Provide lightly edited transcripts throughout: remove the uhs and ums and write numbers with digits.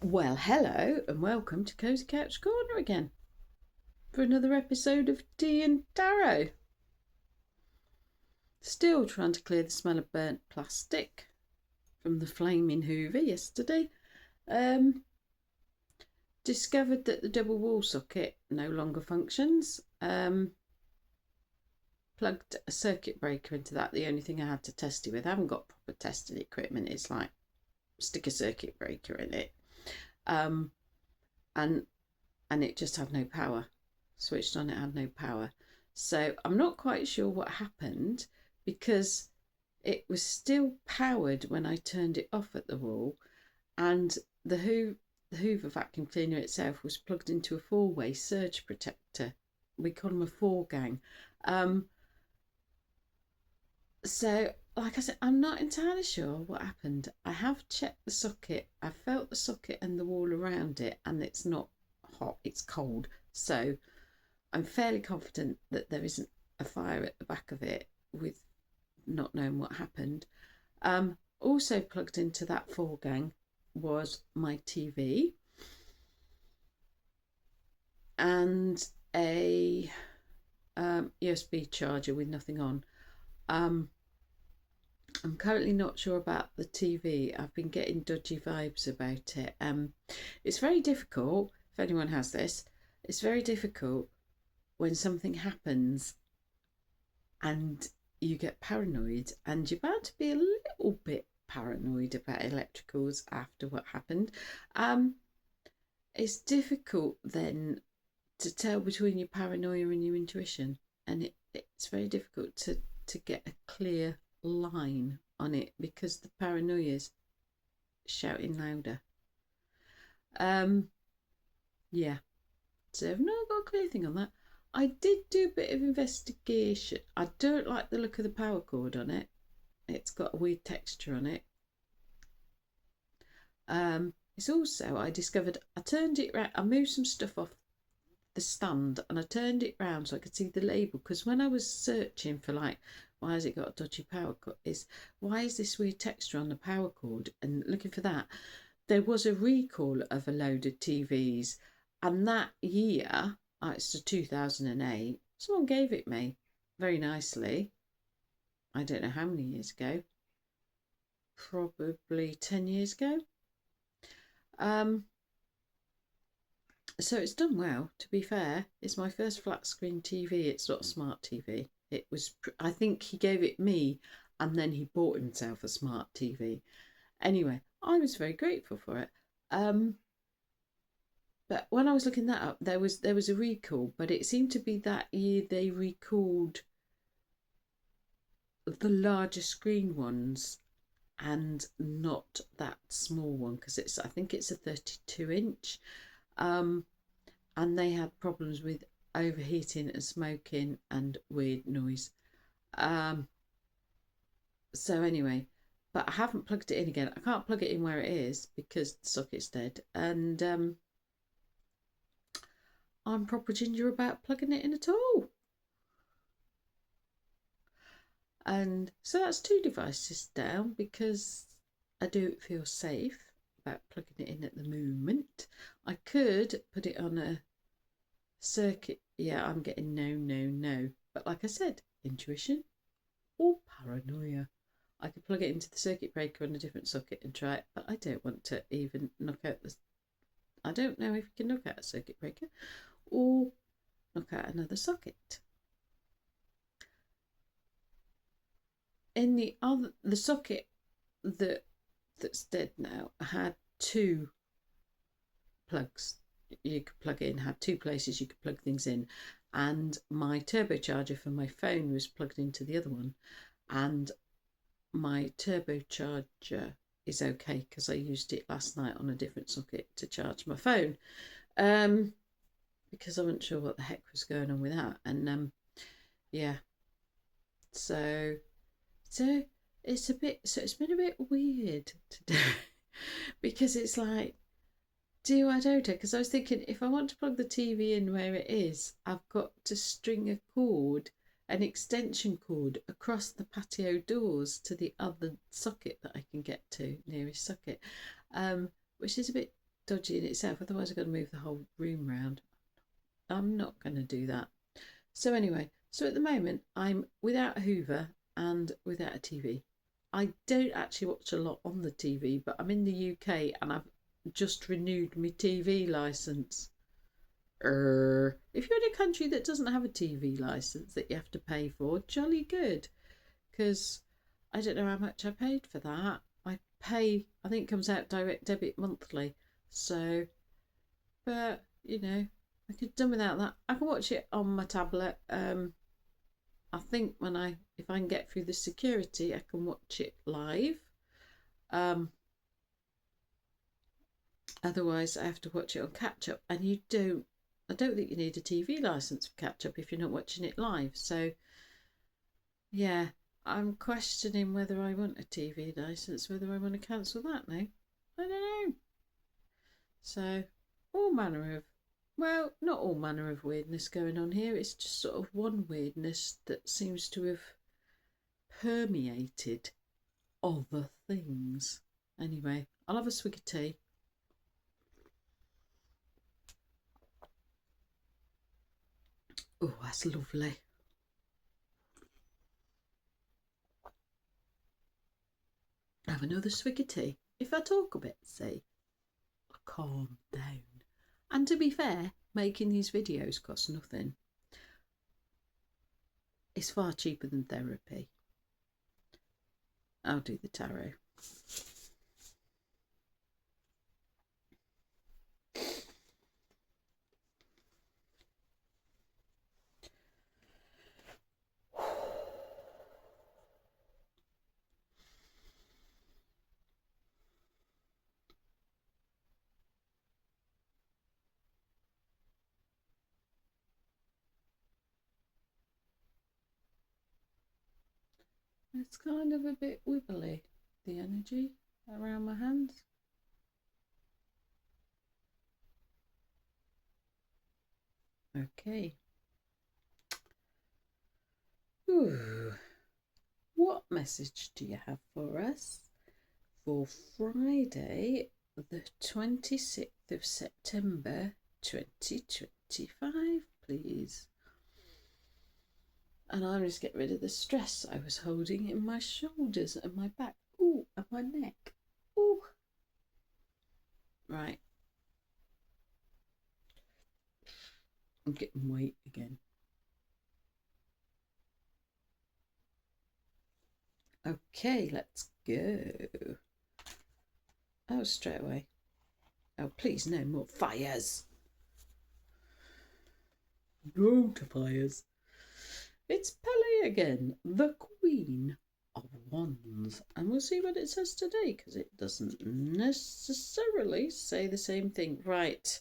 Well, hello and welcome to Cozy Couch Corner again for another episode of Tea and Tarot. Still trying to clear the smell of burnt plastic from the flaming Hoover yesterday. Discovered that the double wall socket no longer functions. Plugged a circuit breaker into that. The only thing I had to test it with. I haven't got proper testing equipment. It's like stick a circuit breaker in it. And it just had no power. Switched on, it had no power. So I'm not quite sure what happened because it was still powered when I turned it off at the wall, and the Hoover vacuum cleaner itself was plugged into a four-way surge protector. We call them a four gang. So like I said, I'm not entirely sure what happened. I have checked the socket. I felt the socket and the wall around it, and it's not hot, it's cold. So I'm fairly confident that there isn't a fire at the back of it, with not knowing what happened. Also plugged into that four gang was my TV and a USB charger with nothing on. I'm currently not sure about the TV. I've been getting dodgy vibes about it. It's very difficult, if anyone has this, it's very difficult when something happens and you get paranoid, and you're bound to be a little bit paranoid about electricals after what happened. It's difficult then to tell between your paranoia and your intuition, and it's very difficult to get a clear line on it because the paranoia is shouting louder. Yeah, so I've not got a clear thing on that. I did do a bit of investigation. I don't like the look of the power cord on it. It's got a weird texture on it. It's also, I discovered, I turned it round, I moved some stuff off the stand and I turned it round so I could see the label, because when I was searching for like, why has it got a dodgy power cord, why is this weird texture on the power cord, and looking for that, there was a recall of a load of TVs, and that year, it's the 2008, someone gave it me very nicely. I don't know how many years ago, probably 10 years ago. So it's done well, to be fair. It's my first flat screen TV. It's not a smart TV. It was, I think he gave it me and then he bought himself a smart TV. Anyway, I was very grateful for it. But when I was looking that up, there was a recall, but it seemed to be that year they recalled the larger screen ones and not that small one, because I think it's a 32 inch. And they had problems with overheating and smoking and weird noise. So anyway, but I haven't plugged it in again. I can't plug it in where it is because the socket's dead, and I'm proper ginger about plugging it in at all. And so that's two devices down because I don't feel safe about plugging it in at the moment. I could put it on a circuit. Yeah, I'm getting no. But like I said, intuition or paranoia. I could plug it into the circuit breaker on a different socket and try it, but I don't want to even knock out the. I don't know if you can knock out a circuit breaker or knock out another socket. In the socket that's dead now had two plugs you could plug in, had two places you could plug things in, and my turbocharger for my phone was plugged into the other one, and my turbocharger is okay because I used it last night on a different socket to charge my phone, because I wasn't sure what the heck was going on with that, and yeah, so it's been a bit weird today because it's like, I don't know, because I was thinking if I want to plug the TV in where it is, I've got to string a cord, an extension cord, across the patio doors to the other socket that I can get to, nearest socket, which is a bit dodgy in itself. Otherwise, I've got to move the whole room round. I'm not going to do that. So anyway, so at the moment, I'm without a Hoover and without a TV. I don't actually watch a lot on the TV, but I'm in the UK and I've just renewed my TV licence. If you're in a country that doesn't have a TV licence that you have to pay for, jolly good. Because I don't know how much I paid for that. I think it comes out direct debit monthly. So, but, you know, I could have done without that. I can watch it on my tablet. I think if I can get through the security, I can watch it live. Otherwise, I have to watch it on catch up, and I don't think you need a TV license for catch up if you're not watching it live. So, yeah, I'm questioning whether I want a TV license, whether I want to cancel that now. I don't know. So, not all manner of weirdness going on here. It's just sort of one weirdness that seems to have permeated other things. Anyway, I'll have a swig of tea. Oh, that's lovely. Have another swig of tea. If I talk a bit, see, I'll calm down. And to be fair, making these videos costs nothing. It's far cheaper than therapy. I'll do the tarot. It's kind of a bit wibbly, the energy around my hands. Okay. Ooh. What message do you have for us for Friday, the 26th of September 2025, please? And I'm just getting rid of the stress I was holding in my shoulders and my back. Ooh, and my neck. Ooh. Right. I'm getting weight again. Okay, let's go. Oh, straight away. Oh, please, no more fires. No to fires. It's Pele again, the Queen of Wands. And we'll see what it says today, because it doesn't necessarily say the same thing. Right,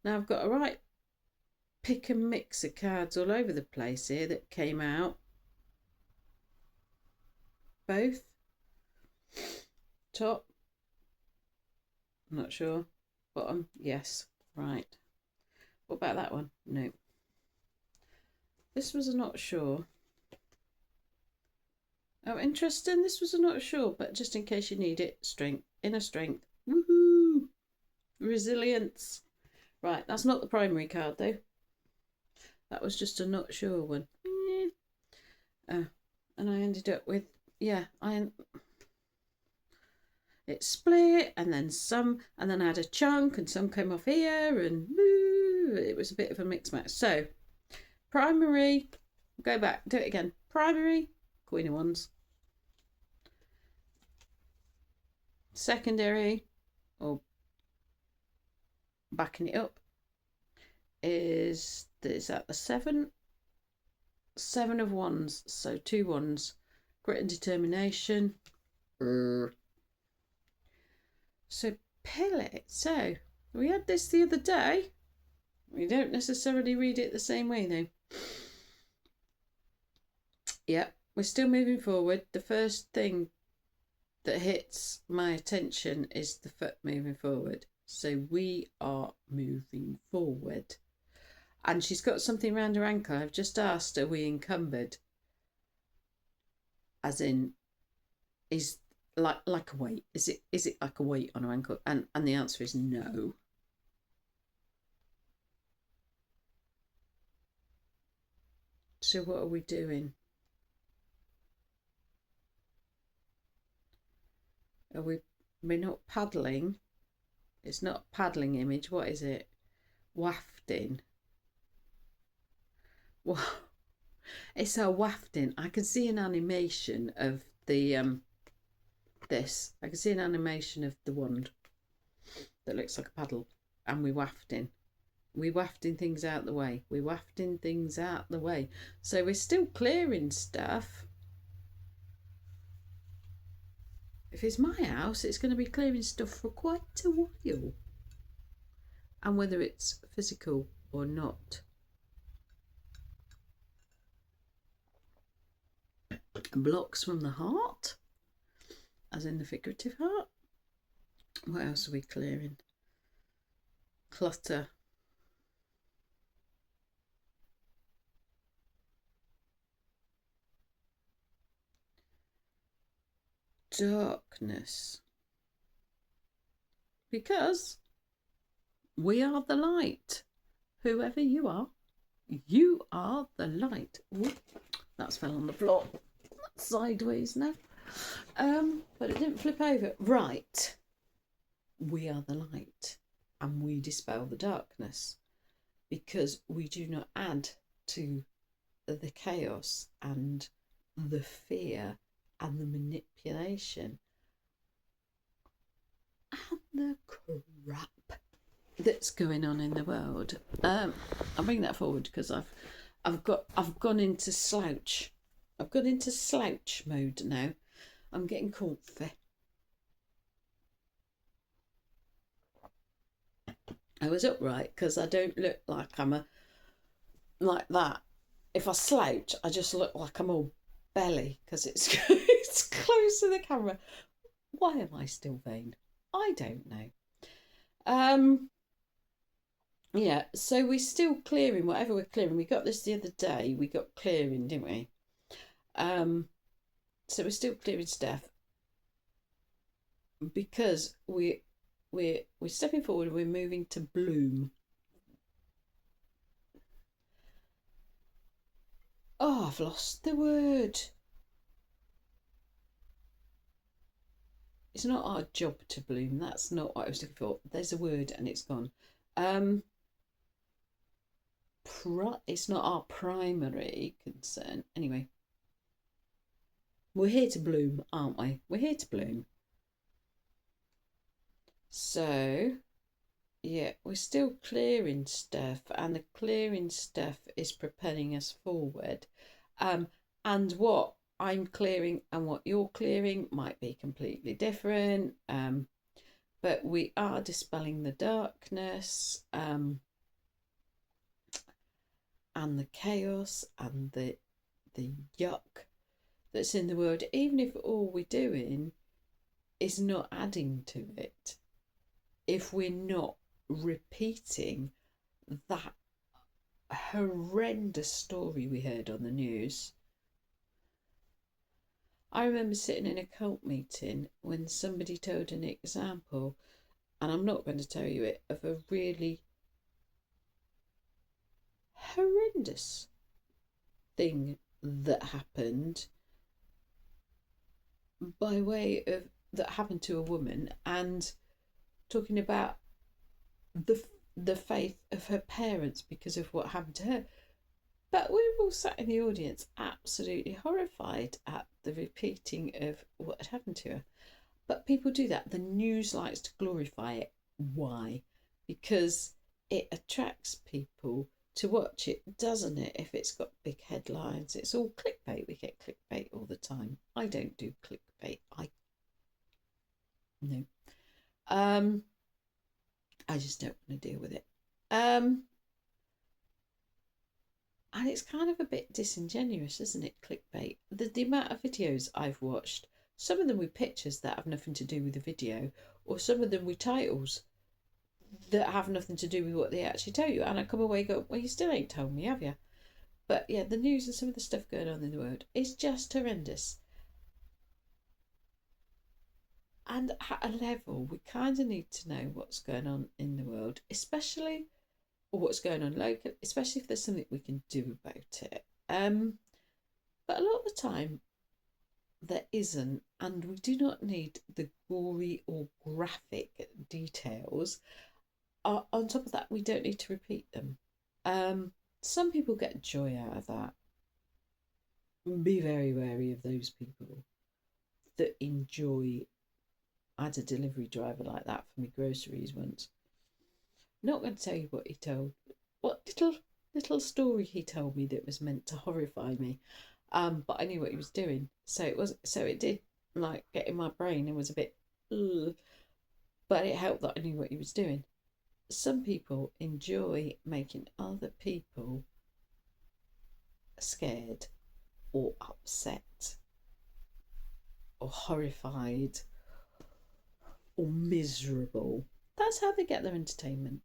now I've got a right pick and mix of cards all over the place here that came out. Both. Top. I'm not sure. Bottom. Yes. Right. What about that one? No. This was a not sure. Oh, interesting. This was a not sure, but just in case you need it. Strength. Inner strength. Woohoo! Resilience. Right, that's not the primary card though. That was just a not sure one. And I ended up with, it split and then some, and then I had a chunk and some came off here and woo, it was a bit of a mix match. So primary, go back, do it again. Primary, Queen of Wands. Secondary, or backing it up, is that the seven of Wands, so 2 wands, grit and determination. So Pele, so we had this the other day. We don't necessarily read it the same way though. Yep, we're still moving forward. The first thing that hits my attention is the foot moving forward. So we are moving forward. And she's got something around her ankle. I've just asked, are we encumbered? As in, is like a weight? Is it like a weight on her ankle? And the answer is no. So what are we doing? We're not paddling. It's not a paddling image. What is it? Wafting. Well, it's a wafting. I can see an animation of the this. I can see an animation of the wand that looks like a paddle, and we're wafting. We're wafting things out the way. We're wafting things out the way. So we're still clearing stuff. If it's my house, it's going to be clearing stuff for quite a while. And whether it's physical or not. Blocks from the heart, as in the figurative heart. What else are we clearing? Clutter. Darkness. Because we are the light. Whoever you are the light. Ooh, that's fell on the floor. That's sideways now. But it didn't flip over. Right. We are the light, and we dispel the darkness, because we do not add to the chaos and the fear and the manipulation and the crap that's going on in the world. I'll bring that forward because I've gone into slouch. I've gone into slouch mode now. I'm getting comfy. I was upright because I don't look like I'm like that. If I slouch, I just look like I'm all belly because it's it's close to the camera. Why am I still vain? I don't know. Yeah, so we're still clearing whatever we're clearing. We got this the other day. We got clearing, didn't we? So we're still clearing stuff because we're stepping forward. We're moving to bloom. Oh, I've lost the word. It's not our job to bloom. That's not what I was looking for. There's a word and it's gone. It's not our primary concern. Anyway, we're here to bloom, aren't we? We're here to bloom. So, yeah, we're still clearing stuff, and the clearing stuff is propelling us forward. And what I'm clearing and what you're clearing might be completely different. But we are dispelling the darkness, and the chaos and the yuck that's in the world, even if all we're doing is not adding to it, if we're not repeating that horrendous story we heard on the news. I remember sitting in a cult meeting when somebody told an example, and I'm not going to tell you it, of a really horrendous thing that happened by way of that happened to a woman, and talking about the faith of her parents because of what happened to her. But we were all sat in the audience absolutely horrified at the repeating of what had happened to her. But people do that. The news likes to glorify it. Why? Because it attracts people to watch it, doesn't it? If it's got big headlines, it's all clickbait. We get clickbait all the time. I don't do clickbait. No. I just don't want to deal with it. And it's kind of a bit disingenuous, isn't it? Clickbait. The amount of videos I've watched, some of them with pictures that have nothing to do with the video, or some of them with titles that have nothing to do with what they actually tell you. And I come away and go, well, you still ain't told me, have you? But yeah, the news and some of the stuff going on in the world is just horrendous. And at a level, we kind of need to know what's going on in the world, especially, or what's going on locally, especially if there's something we can do about it. But a lot of the time there isn't, and we do not need the gory or graphic details. On top of that, we don't need to repeat them. Some people get joy out of that. Be very wary of those people that enjoy. I had a delivery driver like that for me groceries once. Not going to tell you what he told, what little story he told me that was meant to horrify me. But I knew what he was doing, so it did like get in my brain and was a bit, ugh, but it helped that I knew what he was doing. Some people enjoy making other people scared or upset or horrified or miserable. That's how they get their entertainment.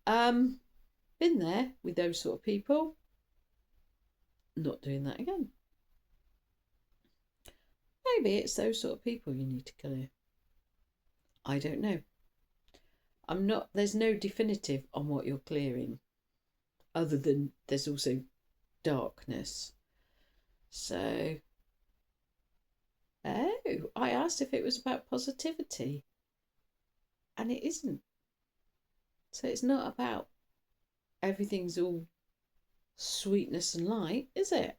Been there with those sort of people. Not doing that again. Maybe it's those sort of people you need to clear. I don't know. I'm not. There's no definitive on what you're clearing, other than there's also darkness. So, I asked if it was about positivity, and it isn't. So it's not about everything's all sweetness and light, is it?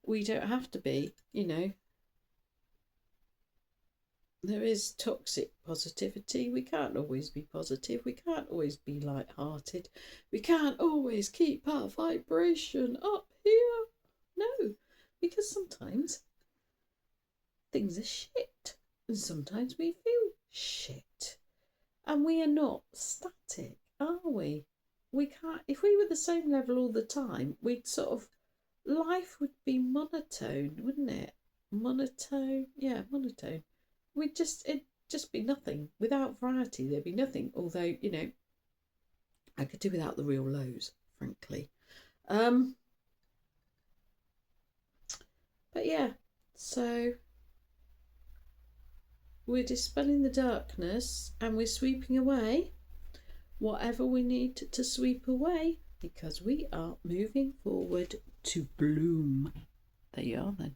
We don't have to be, There is toxic positivity. We can't always be positive. We can't always be light-hearted. We can't always keep our vibration up here. No, because sometimes things are shit. And sometimes we feel shit. And we are not static, are we? We can't, if we were the same level all the time, we'd sort of, life would be monotone, wouldn't it? Monotone, yeah, monotone. It'd just be nothing. Without variety, there'd be nothing. Although, I could do without the real lows, frankly. But yeah, so we're dispelling the darkness and we're sweeping away whatever we need to sweep away, because we are moving forward to bloom. There you are then.